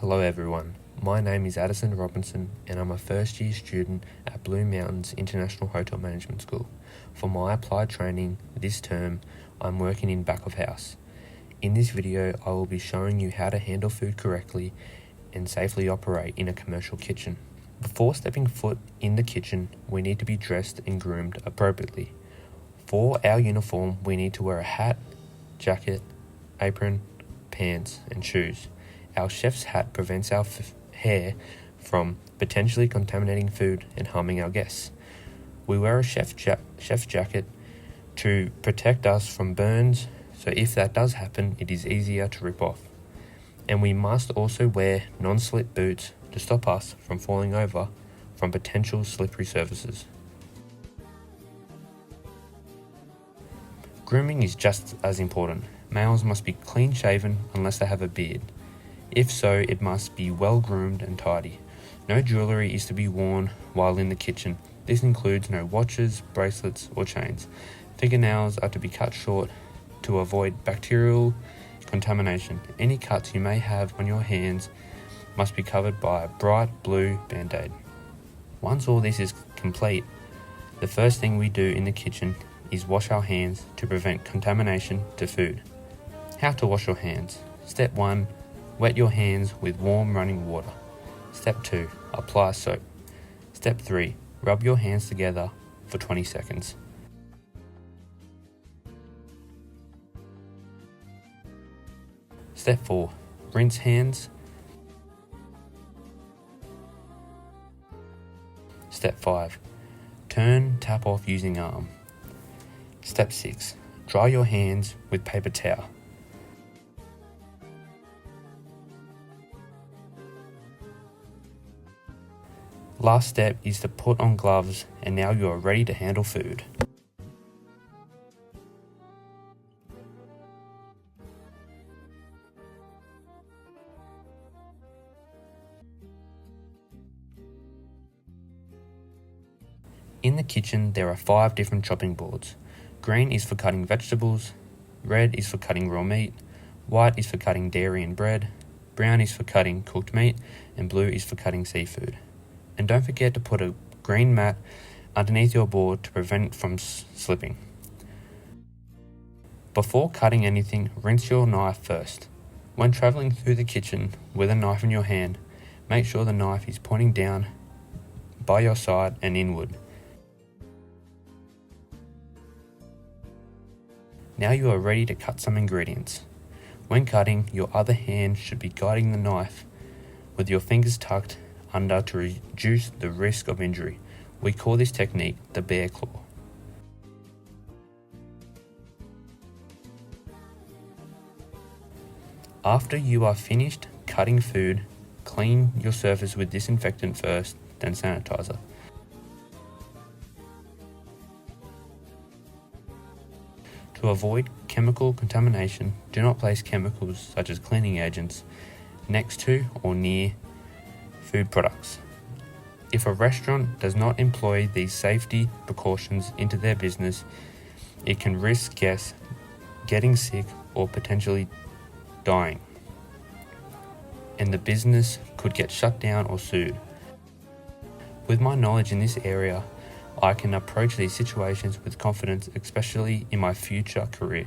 Hello everyone, my name is Addison Robinson and I'm a first year student at Blue Mountains International Hotel Management School. For my applied training this term, I'm working in back of house. In this video, I will be showing you how to handle food correctly and safely operate in a commercial kitchen. Before stepping foot in the kitchen, we need to be dressed and groomed appropriately. For our uniform, we need to wear a hat, jacket, apron, pants and shoes. Our chef's hat prevents our hair from potentially contaminating food and harming our guests. We wear a chef's jacket to protect us from burns, so if that does happen, it is easier to rip off. And we must also wear non-slip boots to stop us from falling over from potential slippery surfaces. Grooming is just as important. Males must be clean shaven unless they have a beard. If so, it must be well groomed and tidy. No jewellery is to be worn while in the kitchen. This includes no watches, bracelets or chains. Fingernails are to be cut short to avoid bacterial contamination. Any cuts you may have on your hands must be covered by a bright blue band-aid. Once all this is complete, the first thing we do in the kitchen is wash our hands to prevent contamination to food. How to wash your hands. Step 1. Wet your hands with warm running water. Step 2. Apply soap. Step 3. Rub your hands together for 20 seconds. Step 4. Rinse hands. Step 5. Turn tap off using arm. Step 6. Dry your hands with paper towel. Last step is to put on gloves, and now you are ready to handle food. In the kitchen, there are 5 different chopping boards. Green is for cutting vegetables, red is for cutting raw meat, white is for cutting dairy and bread, brown is for cutting cooked meat, and blue is for cutting seafood. And don't forget to put a green mat underneath your board to prevent it from slipping. Before cutting anything, rinse your knife first. When travelling through the kitchen with a knife in your hand, make sure the knife is pointing down by your side and inward. Now you are ready to cut some ingredients. When cutting, your other hand should be guiding the knife with your fingers tucked under to reduce the risk of injury. We call this technique the bear claw. After you are finished cutting food, clean your surface with disinfectant first, then sanitizer. To avoid chemical contamination, do not place chemicals such as cleaning agents next to or near food products. If a restaurant does not employ these safety precautions into their business, it can risk guests getting sick or potentially dying, and the business could get shut down or sued. With my knowledge in this area, I can approach these situations with confidence, especially in my future career.